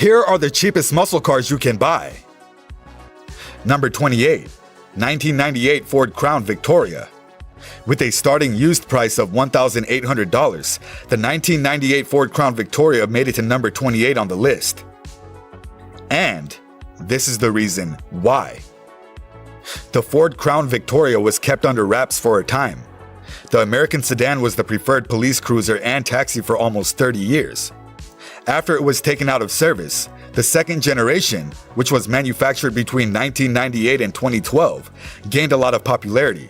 Here are the cheapest muscle cars you can buy. Number 28. 1998 Ford Crown Victoria. With a starting used price of $1,800, the 1998 Ford Crown Victoria made it to number 28 on the list. And this is the reason why. The Ford Crown Victoria was kept under wraps for a time. The American sedan was the preferred police cruiser and taxi for almost 30 years. After it was taken out of service, the second generation, which was manufactured between 1998 and 2012, gained a lot of popularity.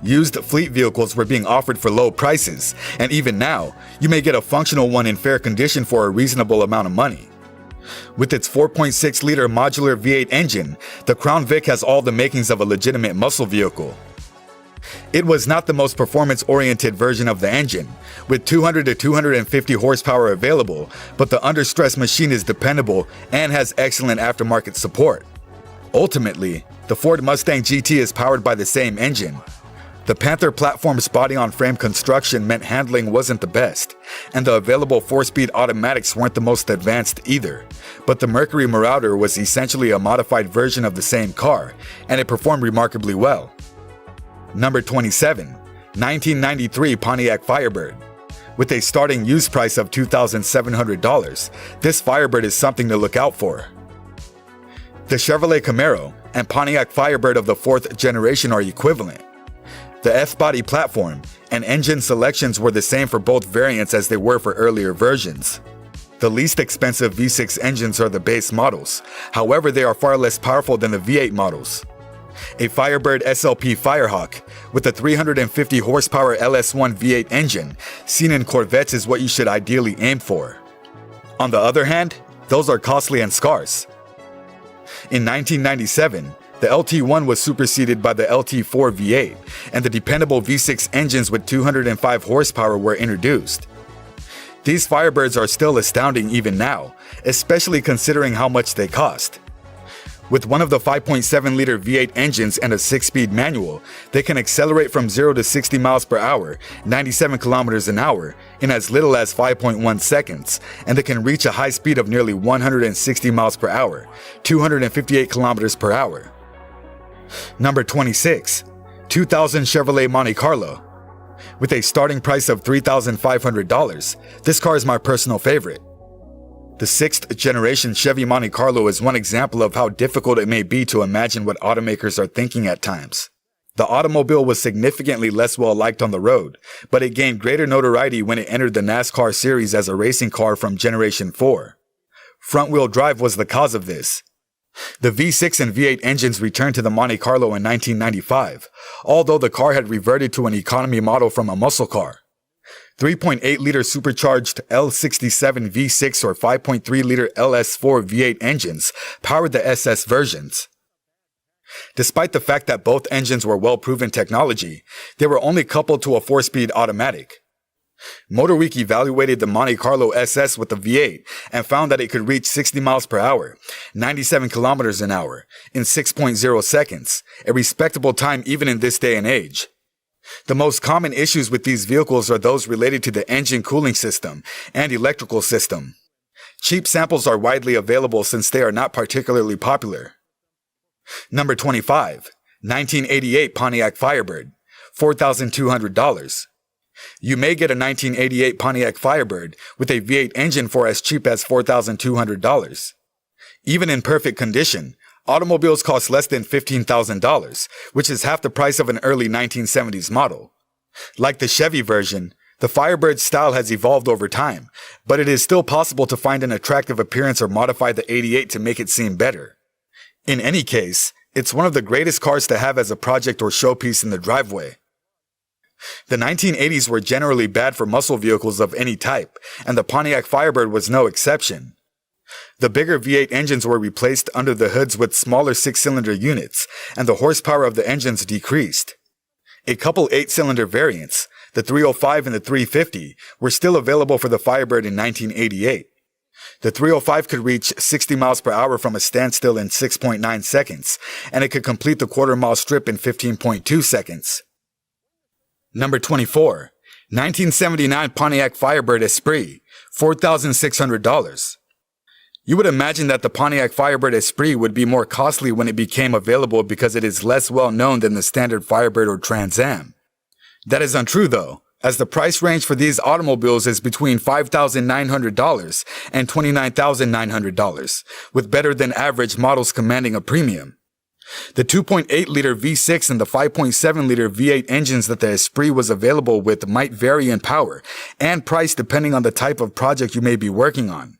Used fleet vehicles were being offered for low prices, and even now, you may get a functional one in fair condition for a reasonable amount of money. With its 4.6-liter modular V8 engine, the Crown Vic has all the makings of a legitimate muscle vehicle. It was not the most performance-oriented version of the engine, with 200 to 250 horsepower available, but the under-stress machine is dependable and has excellent aftermarket support. Ultimately, the Ford Mustang GT is powered by the same engine. The Panther platform's body-on-frame construction meant handling wasn't the best, and the available 4-speed automatics weren't the most advanced either. But the Mercury Marauder was essentially a modified version of the same car, and it performed remarkably well. Number 27. 1993 Pontiac Firebird. With a starting used price of $2,700, this Firebird is something to look out for. The Chevrolet Camaro and Pontiac Firebird of the 4th generation are equivalent. The F-body platform and engine selections were the same for both variants as they were for earlier versions. The least expensive V6 engines are the base models, however they are far less powerful than the V8 models. A Firebird SLP Firehawk with a 350 horsepower LS1 V8 engine seen in Corvettes is what you should ideally aim for. On the other hand, those are costly and scarce. In 1997, the LT1 was superseded by the LT4 V8, and the dependable V6 engines with 205 horsepower were introduced. These Firebirds are still astounding even now, especially considering how much they cost. With one of the 5.7-liter V8 engines and a 6-speed manual, they can accelerate from 0 to 60 miles per hour, 97 kilometers an hour, in as little as 5.1 seconds, and they can reach a high speed of nearly 160 miles per hour, 258 kilometers per hour. Number 26. 2000 Chevrolet Monte Carlo. With a starting price of $3,500, this car is my personal favorite. The 6th generation Chevy Monte Carlo is one example of how difficult it may be to imagine what automakers are thinking at times. The automobile was significantly less well liked on the road, but it gained greater notoriety when it entered the NASCAR series as a racing car from Generation 4. Front-wheel drive was the cause of this. The V6 and V8 engines returned to the Monte Carlo in 1995, although the car had reverted to an economy model from a muscle car. 3.8-liter supercharged L67 V6 or 5.3-liter LS4 V8 engines powered the SS versions. Despite the fact that both engines were well-proven technology, they were only coupled to a 4-speed automatic. MotorWeek evaluated the Monte Carlo SS with the V8 and found that it could reach 60 miles per hour, 97 kilometers an hour, in 6.0 seconds, a respectable time even in this day and age. The most common issues with these vehicles are those related to the engine cooling system and electrical system. Cheap samples are widely available since they are not particularly popular. Number 25. 1988 Pontiac Firebird, $4,200. You may get a 1988 Pontiac Firebird with a V8 engine for as cheap as $4,200. Even in perfect condition, automobiles cost less than $15,000, which is half the price of an early 1970s model. Like the Chevy version, the Firebird's style has evolved over time, but it is still possible to find an attractive appearance or modify the 88 to make it seem better. In any case, it's one of the greatest cars to have as a project or showpiece in the driveway. The 1980s were generally bad for muscle vehicles of any type, and the Pontiac Firebird was no exception. The bigger V8 engines were replaced under the hoods with smaller 6-cylinder units, and the horsepower of the engines decreased. A couple 8-cylinder variants, the 305 and the 350, were still available for the Firebird in 1988. The 305 could reach 60 miles per hour from a standstill in 6.9 seconds, and it could complete the quarter-mile strip in 15.2 seconds. Number 24. 1979 Pontiac Firebird Esprit, $4,600. You would imagine that the Pontiac Firebird Esprit would be more costly when it became available because it is less well known than the standard Firebird or Trans Am. That is untrue though, as the price range for these automobiles is between $5,900 and $29,900, with better than average models commanding a premium. The 2.8-liter V6 and the 5.7-liter V8 engines that the Esprit was available with might vary in power and price depending on the type of project you may be working on.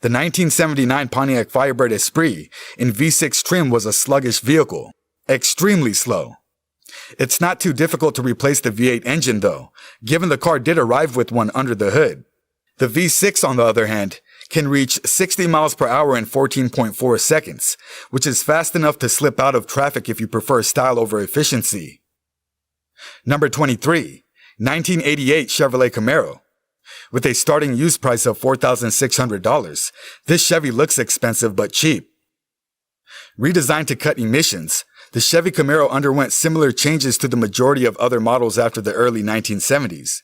The 1979 Pontiac Firebird Esprit in V6 trim was a sluggish vehicle, extremely slow. It's not too difficult to replace the V8 engine though, given the car did arrive with one under the hood. The V6, on the other hand, can reach 60 miles per hour in 14.4 seconds, which is fast enough to slip out of traffic if you prefer style over efficiency. Number 23, 1988 Chevrolet Camaro. With a starting used price of $4,600, this Chevy looks expensive but cheap. Redesigned to cut emissions, the Chevy Camaro underwent similar changes to the majority of other models after the early 1970s.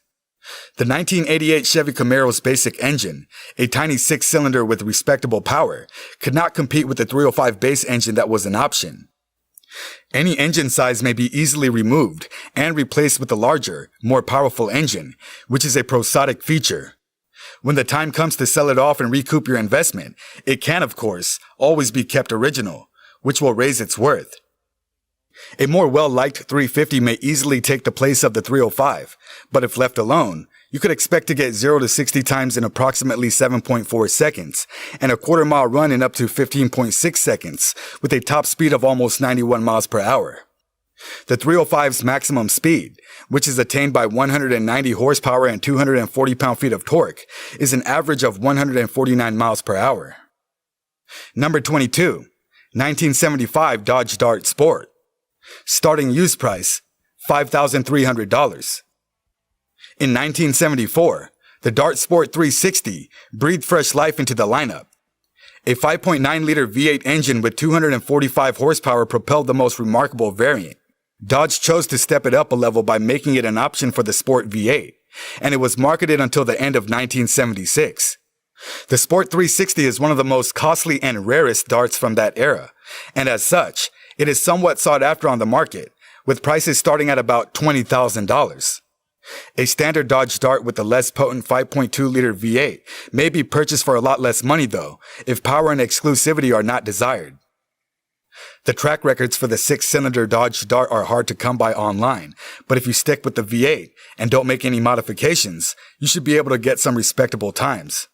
The 1988 Chevy Camaro's basic engine, a tiny six-cylinder with respectable power, could not compete with the 305 base engine that was an option. Any engine size may be easily removed and replaced with a larger, more powerful engine, which is a prosodic feature. When the time comes to sell it off and recoup your investment, it can, of course, always be kept original, which will raise its worth. A more well-liked 350 may easily take the place of the 305, but if left alone, you could expect to get 0 to 60 times in approximately 7.4 seconds, and a quarter-mile run in up to 15.6 seconds, with a top speed of almost 91 miles per hour. The 305's maximum speed, which is attained by 190 horsepower and 240 pound-feet of torque, is an average of 149 miles per hour. Number 22, 1975 Dodge Dart Sport. Starting used price, $5,300. In 1974, the Dart Sport 360 breathed fresh life into the lineup. A 5.9-liter V8 engine with 245 horsepower propelled the most remarkable variant. Dodge chose to step it up a level by making it an option for the Sport V8, and it was marketed until the end of 1976. The Sport 360 is one of the most costly and rarest darts from that era, and as such, it is somewhat sought after on the market, with prices starting at about $20,000. A standard Dodge Dart with the less potent 5.2-liter V8 may be purchased for a lot less money though, if power and exclusivity are not desired. The track records for the 6-cylinder Dodge Dart are hard to come by online, but if you stick with the V8 and don't make any modifications, you should be able to get some respectable times.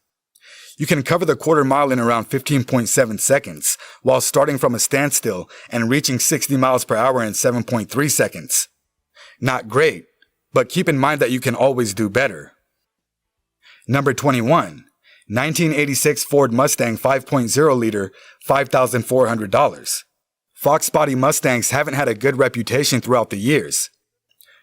You can cover the quarter mile in around 15.7 seconds, while starting from a standstill and reaching 60 miles per hour in 7.3 seconds. Not great, but keep in mind that you can always do better. Number 21, 1986 Ford Mustang 5.0-liter, $5,400. Fox body Mustangs haven't had a good reputation throughout the years.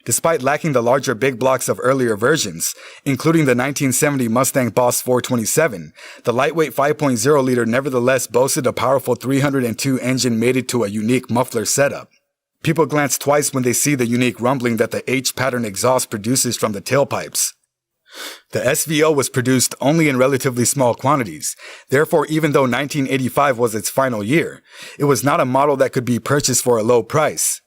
Despite lacking the larger big blocks of earlier versions, including the 1970 Mustang Boss 427, the lightweight 5.0-liter nevertheless boasted a powerful 302 engine mated to a unique muffler setup. People glance twice when they see the unique rumbling that the H-pattern exhaust produces from the tailpipes. The SVO was produced only in relatively small quantities, therefore even though 1985 was its final year, it was not a model that could be purchased for a low price.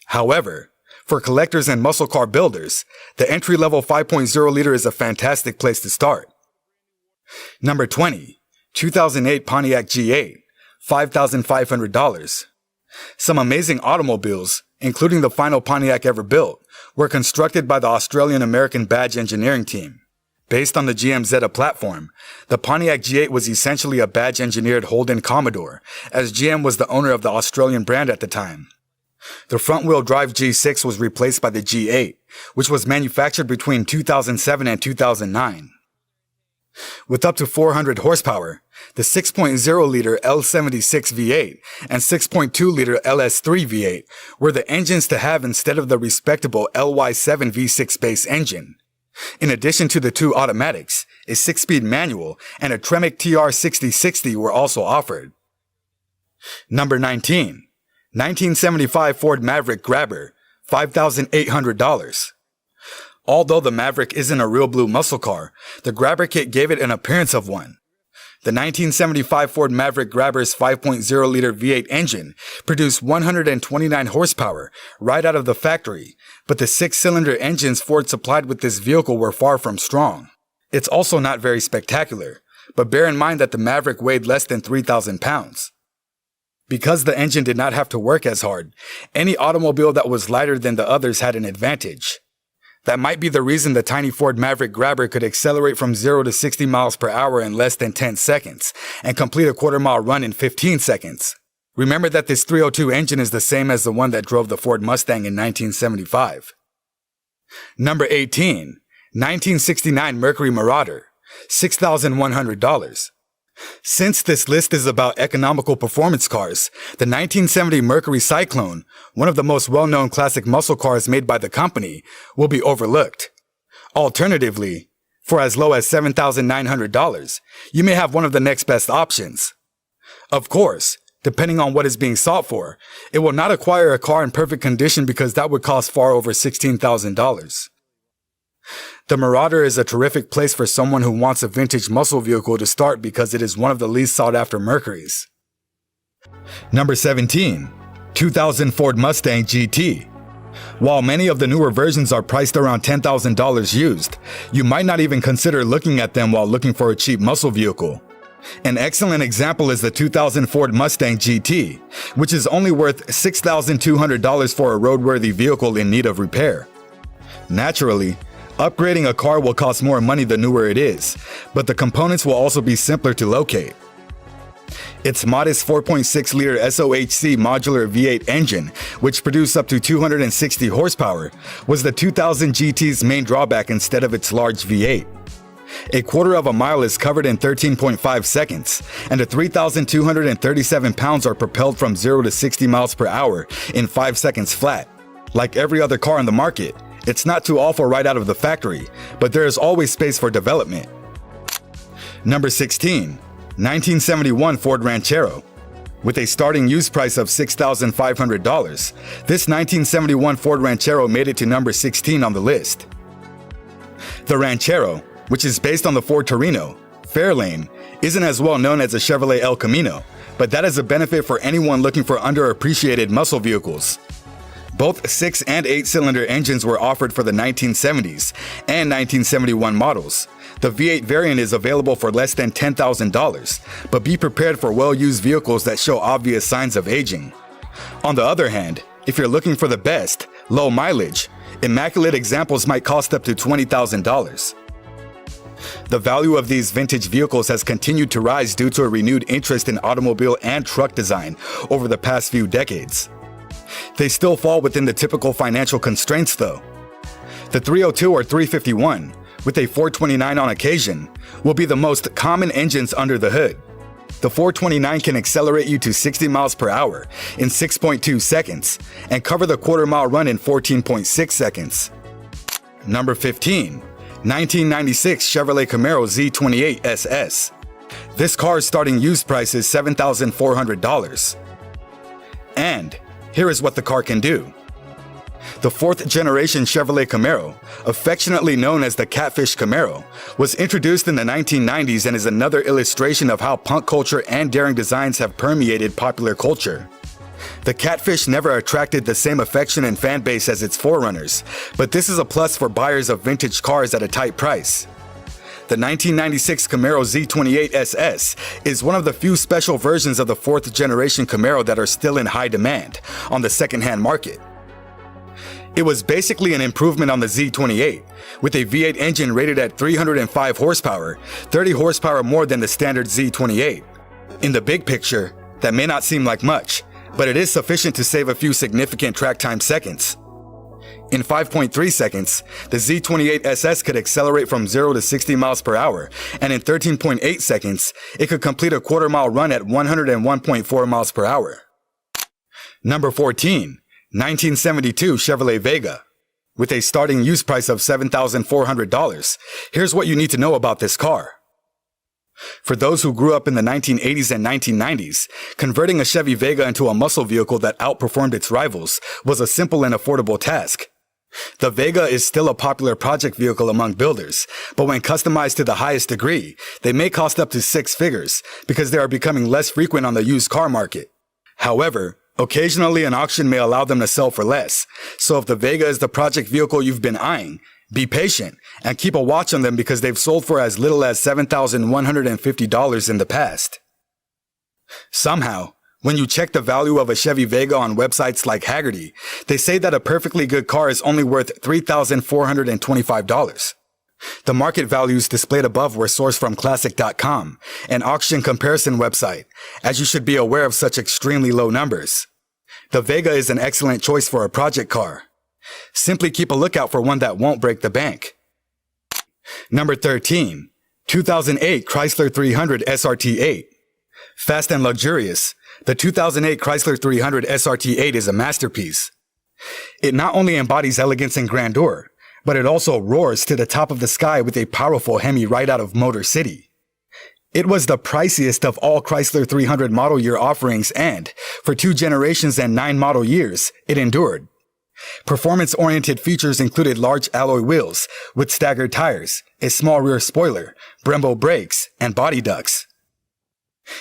However, for collectors and muscle car builders, the entry-level 5.0-liter is a fantastic place to start. Number 20, 2008 Pontiac G8, $5,500. Some amazing automobiles, including the final Pontiac ever built, were constructed by the Australian-American Badge Engineering Team. Based on the GM Zeta platform, the Pontiac G8 was essentially a badge-engineered Holden Commodore, as GM was the owner of the Australian brand at the time. The front-wheel drive G6 was replaced by the G8, which was manufactured between 2007 and 2009. With up to 400 horsepower, the 6.0-liter L76 V8 and 6.2-liter LS3 V8 were the engines to have instead of the respectable LY7 V6 base engine. In addition to the two automatics, a 6-speed manual and a Tremec TR6060 were also offered. Number 19. 1975 Ford Maverick Grabber, $5,800. Although the Maverick isn't a real blue muscle car, the Grabber kit gave it an appearance of one. The 1975 Ford Maverick Grabber's 5.0-liter V8 engine produced 129 horsepower right out of the factory, but the six-cylinder engines Ford supplied with this vehicle were far from strong. It's also not very spectacular, but bear in mind that the Maverick weighed less than 3,000 pounds. Because the engine did not have to work as hard, any automobile that was lighter than the others had an advantage. That might be the reason the tiny Ford Maverick Grabber could accelerate from 0 to 60 miles per hour in less than 10 seconds and complete a quarter-mile run in 15 seconds. Remember that this 302 engine is the same as the one that drove the Ford Mustang in 1975. Number 18. 1969 Mercury Marauder, $6,100. Since this list is about economical performance cars, the 1970 Mercury Cyclone, one of the most well-known classic muscle cars made by the company, will be overlooked. Alternatively, for as low as $7,900, you may have one of the next best options. Of course, depending on what is being sought for, it will not acquire a car in perfect condition because that would cost far over $16,000. The Marauder is a terrific place for someone who wants a vintage muscle vehicle to start because it is one of the least sought after Mercurys. Number 17. 2000 Ford Mustang GT. While many of the newer versions are priced around $10,000 used, you might not even consider looking at them while looking for a cheap muscle vehicle. An excellent example is the 2000 Ford Mustang GT, which is only worth $6,200 for a roadworthy vehicle in need of repair. Naturally, upgrading a car will cost more money the newer it is, but the components will also be simpler to locate. Its modest 4.6-liter SOHC modular V8 engine, which produced up to 260 horsepower, was the 2000 GT's main drawback instead of its large V8. A quarter of a mile is covered in 13.5 seconds, and the 3,237 pounds are propelled from 0 to 60 miles per hour in 5 seconds flat. Like every other car on the market, it's not too awful right out of the factory, but there is always space for development. Number 16. 1971 Ford Ranchero. With a starting used price of $6,500, this 1971 Ford Ranchero made it to number 16 on the list. The Ranchero, which is based on the Ford Torino, Fairlane, isn't as well known as the Chevrolet El Camino, but that is a benefit for anyone looking for underappreciated muscle vehicles. Both 6- and 8-cylinder engines were offered for the 1970s and 1971 models. The V8 variant is available for less than $10,000, but be prepared for well-used vehicles that show obvious signs of aging. On the other hand, if you're looking for the best, low mileage, immaculate examples might cost up to $20,000. The value of these vintage vehicles has continued to rise due to a renewed interest in automobile and truck design over the past few decades. They still fall within the typical financial constraints though. The 302 or 351, with a 429 on occasion, will be the most common engines under the hood. The 429 can accelerate you to 60 miles per hour in 6.2 seconds and cover the quarter-mile run in 14.6 seconds. Number 15. 1996 Chevrolet Camaro Z28 SS. This car's starting used price is $7,400. And here is what the car can do. The 4th generation Chevrolet Camaro, affectionately known as the Catfish Camaro, was introduced in the 1990s and is another illustration of how punk culture and daring designs have permeated popular culture. The Catfish never attracted the same affection and fan base as its forerunners, but this is a plus for buyers of vintage cars at a tight price. The 1996 Camaro Z28 SS is one of the few special versions of the 4th generation Camaro that are still in high demand on the second-hand market. It was basically an improvement on the Z28, with a V8 engine rated at 305 horsepower, 30 horsepower more than the standard Z28. In the big picture, that may not seem like much, but it is sufficient to save a few significant track time seconds. In 5.3 seconds, the Z28 SS could accelerate from 0 to 60 miles per hour, and in 13.8 seconds, it could complete a quarter-mile run at 101.4 miles per hour. Number 14. 1972 Chevrolet Vega. With a starting used price of $7,400, here's what you need to know about this car. For those who grew up in the 1980s and 1990s, converting a Chevy Vega into a muscle vehicle that outperformed its rivals was a simple and affordable task. The Vega is still a popular project vehicle among builders, but when customized to the highest degree, they may cost up to 6 figures because they are becoming less frequent on the used car market. However, occasionally an auction may allow them to sell for less, so if the Vega is the project vehicle you've been eyeing, be patient and keep a watch on them because they've sold for as little as $7,150 in the past. Somehow, when you check the value of a Chevy Vega on websites like Haggerty, they say that a perfectly good car is only worth $3,425. The market values displayed above were sourced from Classic.com, an auction comparison website, as you should be aware of such extremely low numbers. The Vega is an excellent choice for a project car. Simply keep a lookout for one that won't break the bank. Number 13. 2008 Chrysler 300 SRT8. Fast and luxurious, the 2008 Chrysler 300 SRT8 is a masterpiece. It not only embodies elegance and grandeur, but it also roars to the top of the sky with a powerful Hemi right out of Motor City. It was the priciest of all Chrysler 300 model year offerings and, for 2 generations and 9 model years, it endured. Performance-oriented features included large alloy wheels with staggered tires, a small rear spoiler, Brembo brakes, and body ducts.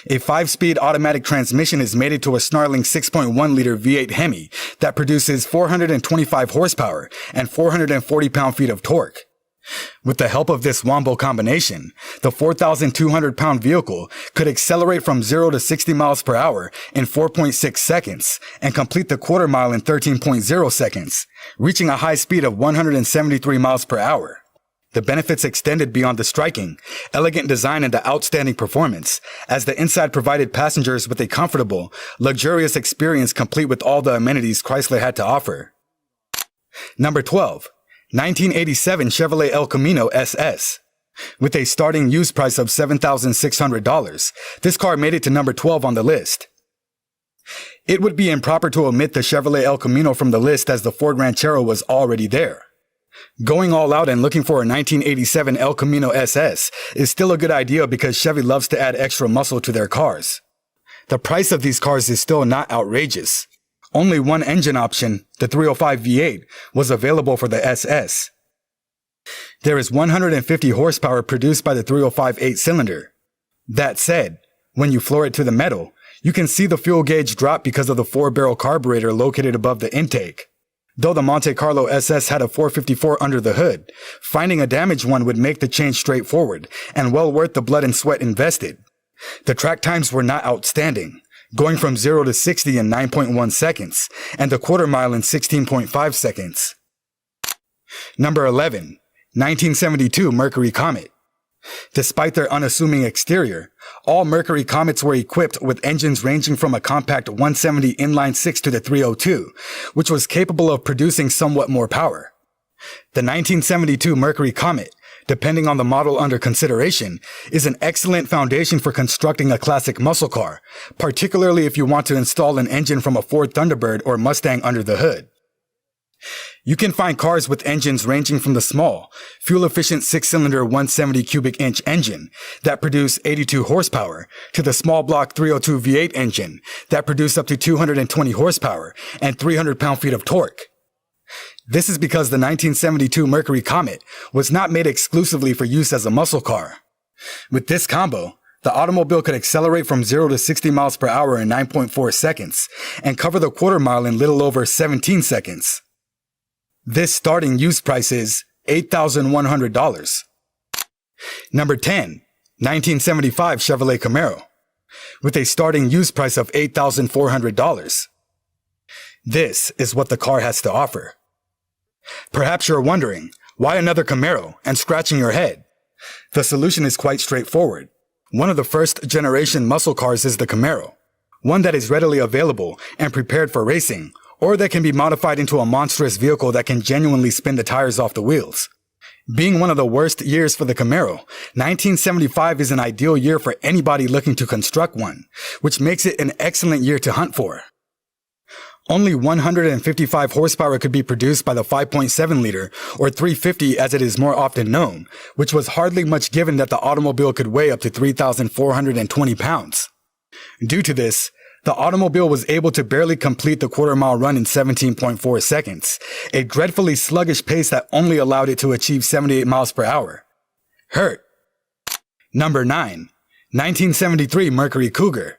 A 5-speed automatic transmission is mated to a snarling 6.1-liter V8 Hemi that produces 425 horsepower and 440 pound-feet of torque. With the help of this wombo combination, the 4,200-pound vehicle could accelerate from 0 to 60 miles per hour in 4.6 seconds and complete the quarter mile in 13.0 seconds, reaching a high speed of 173 miles per hour. The benefits extended beyond the striking, elegant design and the outstanding performance, as the inside provided passengers with a comfortable, luxurious experience complete with all the amenities Chrysler had to offer. Number 12. 1987 Chevrolet El Camino SS. With a starting used price of $7,600, this car made it to number 12 on the list. It would be improper to omit the Chevrolet El Camino from the list as the Ford Ranchero was already there. Going all out and looking for a 1987 El Camino SS is still a good idea because Chevy loves to add extra muscle to their cars. The price of these cars is still not outrageous. Only one engine option, the 305 V8, was available for the SS. There is 150 horsepower produced by the 305 8-cylinder. That said, when you floor it to the metal, you can see the fuel gauge drop because of the 4-barrel carburetor located above the intake. Though the Monte Carlo SS had a 454 under the hood, finding a damaged one would make the change straightforward and well worth the blood and sweat invested. The track times were not outstanding, going from 0 to 60 in 9.1 seconds, and the quarter mile in 16.5 seconds. Number 11. 1972 Mercury Comet. Despite their unassuming exterior, all Mercury Comets were equipped with engines ranging from a compact 170 inline-6 to the 302, which was capable of producing somewhat more power. The 1972 Mercury Comet, depending on the model under consideration, is an excellent foundation for constructing a classic muscle car, particularly if you want to install an engine from a Ford Thunderbird or Mustang under the hood. You can find cars with engines ranging from the small, fuel-efficient 6-cylinder 170 cubic inch engine that produce 82 horsepower to the small block 302 V8 engine that produce up to 220 horsepower and 300 pound-feet of torque. This is because the 1972 Mercury Comet was not made exclusively for use as a muscle car. With this combo, the automobile could accelerate from 0 to 60 miles per hour in 9.4 seconds and cover the quarter mile in little over 17 seconds. This starting used price is $8,100. Number 10. 1975 Chevrolet Camaro. With a starting used price of $8,400. This is what the car has to offer. Perhaps you're wondering, why another Camaro, and scratching your head? The solution is quite straightforward. One of the first-generation muscle cars is the Camaro, one that is readily available and prepared for racing, or that can be modified into a monstrous vehicle that can genuinely spin the tires off the wheels. Being one of the worst years for the Camaro, 1975 is an ideal year for anybody looking to construct one, which makes it an excellent year to hunt for. Only 155 horsepower could be produced by the 5.7-liter, or 350 as it is more often known, which was hardly much given that the automobile could weigh up to 3,420 pounds. Due to this, The automobile was able to barely complete the quarter-mile run in 17.4 seconds, a dreadfully sluggish pace that only allowed it to achieve 78 miles per hour. Hurt. Number 9. 1973 Mercury Cougar.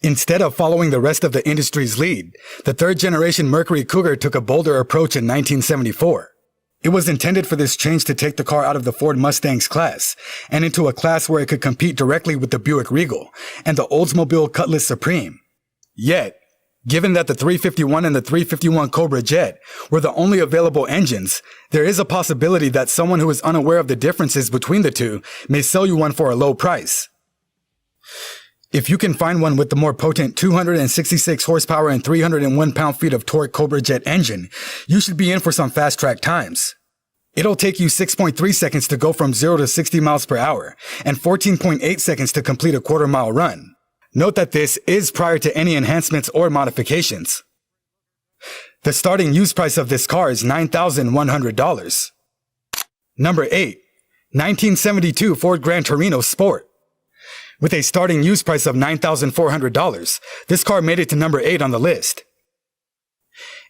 Instead of following the rest of the industry's lead, the third-generation Mercury Cougar took a bolder approach in 1974. It was intended for this change to take the car out of the Ford Mustangs class and into a class where it could compete directly with the Buick Regal and the Oldsmobile Cutlass Supreme. Yet, given that the 351 and the 351 Cobra Jet were the only available engines, there is a possibility that someone who is unaware of the differences between the two may sell you one for a low price. If you can find one with the more potent 266 horsepower and 301 pound-feet of torque Cobra Jet engine, you should be in for some fast-track times. It'll take you 6.3 seconds to go from 0 to 60 miles per hour and 14.8 seconds to complete a quarter-mile run. Note that this is prior to any enhancements or modifications. The starting used price of this car is $9,100. Number 8. 1972 Ford Gran Torino Sport. With a starting used price of $9,400, this car made it to number 8 on the list.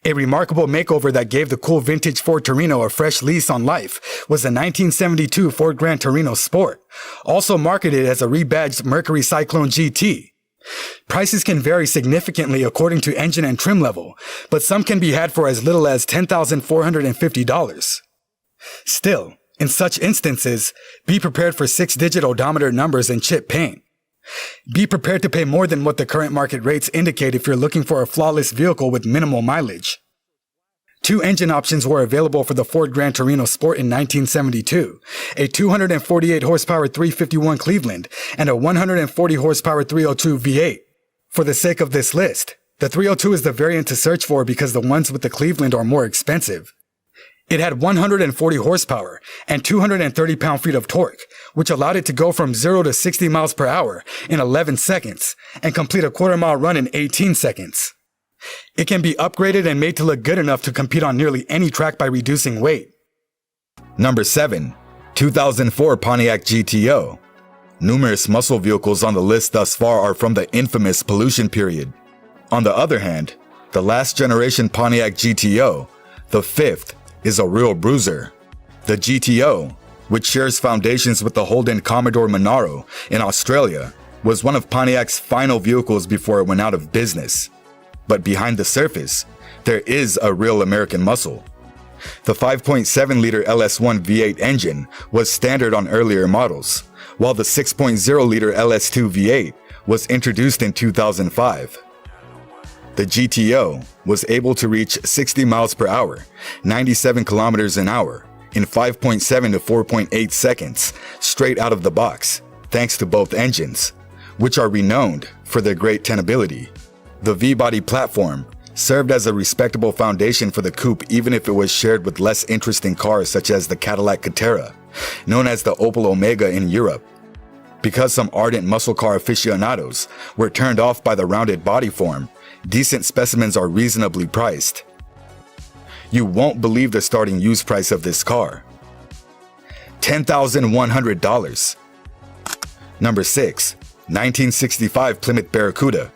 A remarkable makeover that gave the cool vintage Ford Torino a fresh lease on life was the 1972 Ford Gran Torino Sport, also marketed as a rebadged Mercury Cyclone GT. Prices can vary significantly according to engine and trim level, but some can be had for as little as $10,450. Still, in such instances, be prepared for 6-digit odometer numbers and chip paint. Be prepared to pay more than what the current market rates indicate if you're looking for a flawless vehicle with minimal mileage. 2 engine options were available for the Ford Gran Torino Sport in 1972, a 248 horsepower 351 Cleveland and a 140 horsepower 302 V8. For the sake of this list, the 302 is the variant to search for because the ones with the Cleveland are more expensive. It had 140 horsepower and 230 pound-feet of torque, which allowed it to go from 0 to 60 miles per hour in 11 seconds and complete a quarter-mile run in 18 seconds. It can be upgraded and made to look good enough to compete on nearly any track by reducing weight. Number 7. 2004 Pontiac GTO. Numerous muscle vehicles on the list thus far are from the infamous pollution period. On the other hand, the last generation Pontiac GTO, the 5th, is a real bruiser. The GTO, which shares foundations with the Holden Commodore Monaro in Australia, was one of Pontiac's final vehicles before it went out of business. But behind the surface, there is a real American muscle. The 5.7-liter LS1 V8 engine was standard on earlier models, while the 6.0-liter LS2 V8 was introduced in 2005. The GTO was able to reach 60 miles per hour, 97 kilometers an hour, in 5.7 to 4.8 seconds, straight out of the box, thanks to both engines, which are renowned for their great tenability. The V-body platform served as a respectable foundation for the coupe even if it was shared with less interesting cars such as the Cadillac Catera, known as the Opel Omega in Europe. Because some ardent muscle car aficionados were turned off by the rounded body form, decent specimens are reasonably priced. You won't believe the starting used price of this car. $10,100. Number 6. 1965 Plymouth Barracuda.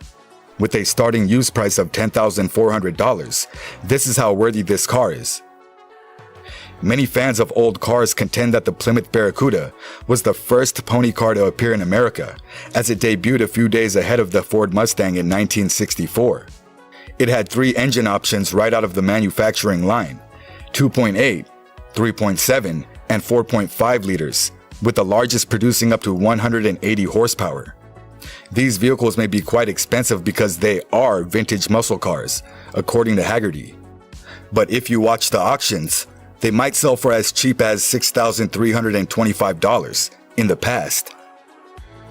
With a starting used price of $10,400, this is how worthy this car is. Many fans of old cars contend that the Plymouth Barracuda was the first pony car to appear in America, as it debuted a few days ahead of the Ford Mustang in 1964. It had 3 engine options right out of the manufacturing line: 2.8, 3.7, and 4.5 liters, with the largest producing up to 180 horsepower. These vehicles may be quite expensive because they are vintage muscle cars, according to Haggerty. But if you watch the auctions, they might sell for as cheap as $6,325 in the past.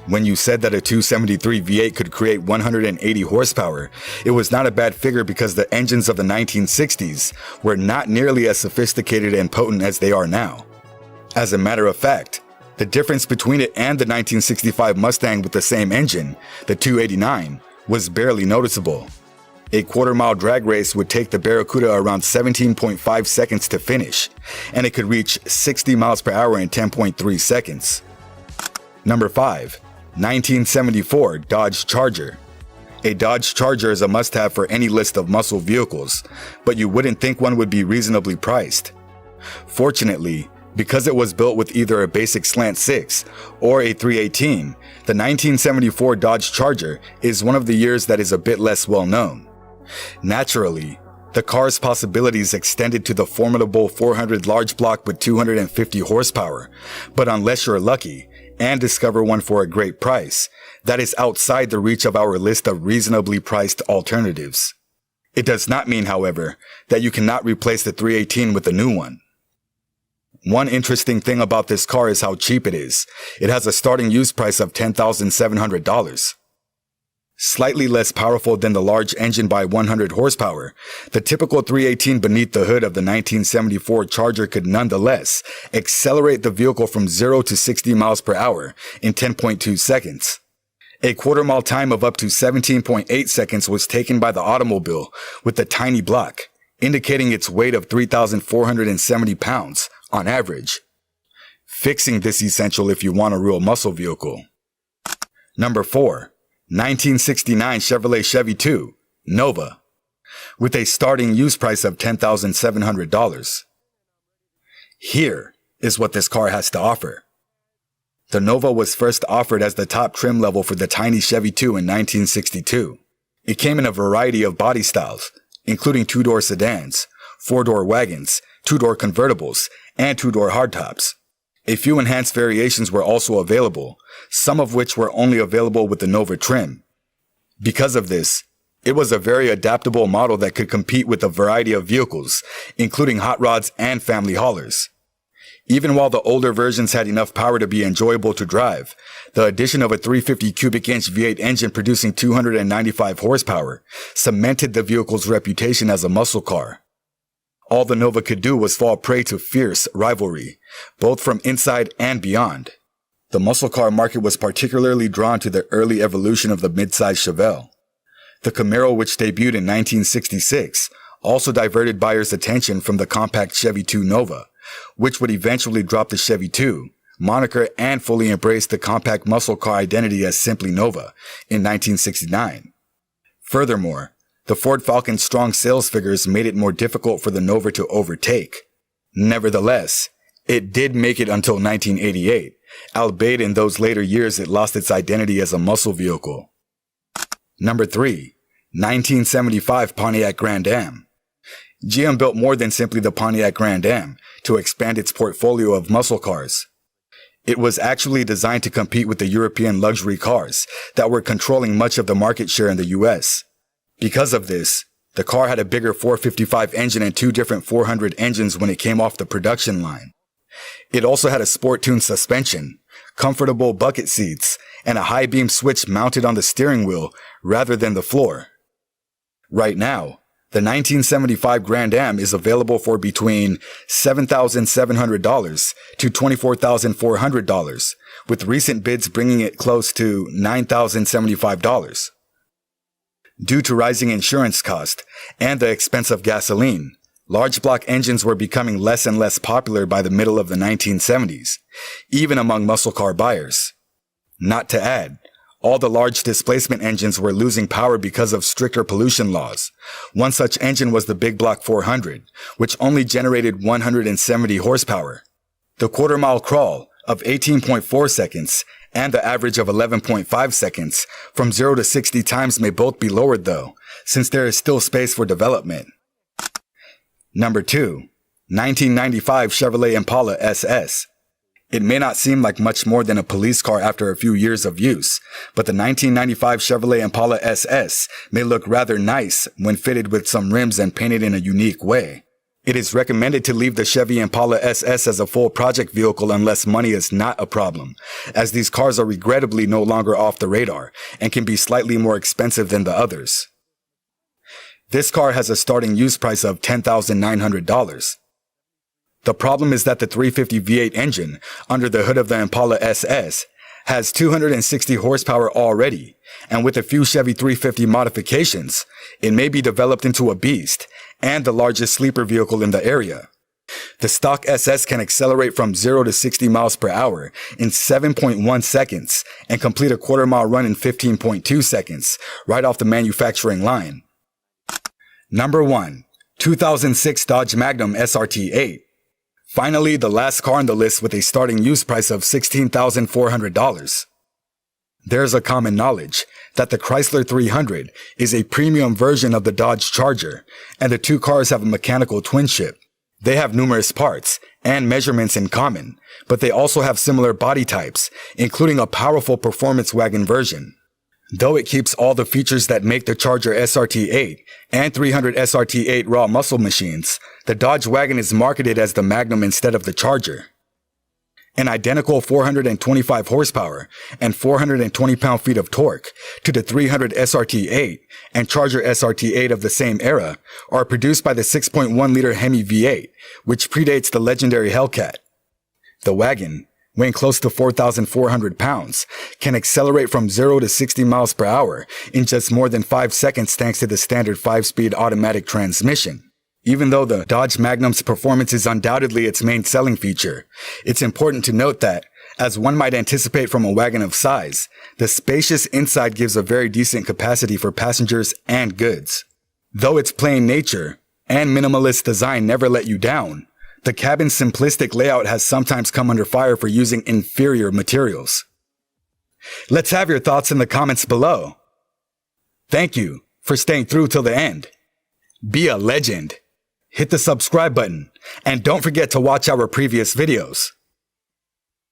When you said that a 273 V8 could create 180 horsepower, it was not a bad figure because the engines of the 1960s were not nearly as sophisticated and potent as they are now. As a matter of fact, the difference between it and the 1965 Mustang with the same engine, the 289, was barely noticeable. A quarter-mile drag race would take the Barracuda around 17.5 seconds to finish, and it could reach 60 miles per hour in 10.3 seconds. Number 5. 1974 Dodge Charger. A Dodge Charger is a must-have for any list of muscle vehicles, but you wouldn't think one would be reasonably priced. Fortunately, because it was built with either a basic slant 6 or a 318, the 1974 Dodge Charger is one of the years that is a bit less well known. Naturally, the car's possibilities extended to the formidable 400 large block with 250 horsepower, but unless you're lucky and discover one for a great price, that is outside the reach of our list of reasonably priced alternatives. It does not mean, however, that you cannot replace the 318 with a new one. One interesting thing about this car is how cheap it is. It has a starting used price of $10,700. Slightly less powerful than the large engine by 100 horsepower, the typical 318 beneath the hood of the 1974 Charger could nonetheless accelerate the vehicle from 0 to 60 miles per hour in 10.2 seconds. A quarter-mile time of up to 17.8 seconds was taken by the automobile with the tiny block, indicating its weight of 3,470 pounds on average. Fixing this essential if you want a real muscle vehicle. Number 4. 1969 Chevrolet Chevy 2 Nova, with a starting used price of $10,700. Here is what this car has to offer. The Nova was first offered as the top trim level for the tiny Chevy 2 in 1962. It came in a variety of body styles, including 2-door sedans, 4-door wagons, 2-door convertibles, and 2-door hardtops. A few enhanced variations were also available, some of which were only available with the Nova trim. Because of this, it was a very adaptable model that could compete with a variety of vehicles, including hot rods and family haulers. Even while the older versions had enough power to be enjoyable to drive, the addition of a 350 cubic inch V8 engine producing 295 horsepower cemented the vehicle's reputation as a muscle car. All the Nova could do was fall prey to fierce rivalry, both from inside and beyond. The muscle car market was particularly drawn to the early evolution of the midsize Chevelle. The Camaro, which debuted in 1966, also diverted buyers' attention from the compact Chevy 2 Nova, which would eventually drop the Chevy 2 moniker and fully embrace the compact muscle car identity as simply Nova in 1969. Furthermore, the Ford Falcon's strong sales figures made it more difficult for the Nova to overtake. Nevertheless, it did make it until 1988, albeit in those later years it lost its identity as a muscle vehicle. Number 3. 1975 Pontiac Grand Am. GM built more than simply the Pontiac Grand Am to expand its portfolio of muscle cars. It was actually designed to compete with the European luxury cars that were controlling much of the market share in the US. Because of this, the car had a bigger 455 engine and 2 different 400 engines when it came off the production line. It also had a sport-tuned suspension, comfortable bucket seats, and a high beam switch mounted on the steering wheel rather than the floor. Right now, the 1975 Grand Am is available for between $7,700 to $24,400, with recent bids bringing it close to $9,075. Due to rising insurance costs and the expense of gasoline, large block engines were becoming less and less popular by the middle of the 1970s, even among muscle car buyers. Not to add, all the large displacement engines were losing power because of stricter pollution laws. One such engine was the Big Block 400, which only generated 170 horsepower. The quarter-mile crawl of 18.4 seconds and the average of 11.5 seconds from 0 to 60 times may both be lowered though, since there is still space for development. Number 2. 1995 Chevrolet Impala SS. It may not seem like much more than a police car after a few years of use, but the 1995 Chevrolet Impala SS may look rather nice when fitted with some rims and painted in a unique way. It is recommended to leave the Chevy Impala SS as a full project vehicle unless money is not a problem, as these cars are regrettably no longer off the radar and can be slightly more expensive than the others. This car has a starting used price of $10,900. The problem is that the 350 V8 engine under the hood of the Impala SS has 260 horsepower already, and with a few Chevy 350 modifications, it may be developed into a beast and the largest sleeper vehicle in the area. The stock SS can accelerate from 0 to 60 miles per hour in 7.1 seconds and complete a quarter-mile run in 15.2 seconds, right off the manufacturing line. Number 1. 2006 Dodge Magnum SRT8. Finally, the last car on the list with a starting used price of $16,400. There's a common knowledge that the Chrysler 300 is a premium version of the Dodge Charger, and the two cars have a mechanical twin-ship. They have numerous parts and measurements in common, but they also have similar body types, including a powerful performance wagon version. Though it keeps all the features that make the Charger SRT8 and 300 SRT8 raw muscle machines, the Dodge wagon is marketed as the Magnum instead of the Charger. An identical 425 horsepower and 420 pound-feet of torque to the 300 SRT8 and Charger SRT8 of the same era are produced by the 6.1-liter Hemi V8, which predates the legendary Hellcat. The wagon, weighing close to 4,400 pounds, can accelerate from 0 to 60 miles per hour in just more than 5 seconds thanks to the standard 5-speed automatic transmission. Even though the Dodge Magnum's performance is undoubtedly its main selling feature, it's important to note that, as one might anticipate from a wagon of size, the spacious inside gives a very decent capacity for passengers and goods. Though its plain nature and minimalist design never let you down, the cabin's simplistic layout has sometimes come under fire for using inferior materials. Let's have your thoughts in the comments below. Thank you for staying through till the end. Be a legend. Hit the subscribe button, and don't forget to watch our previous videos.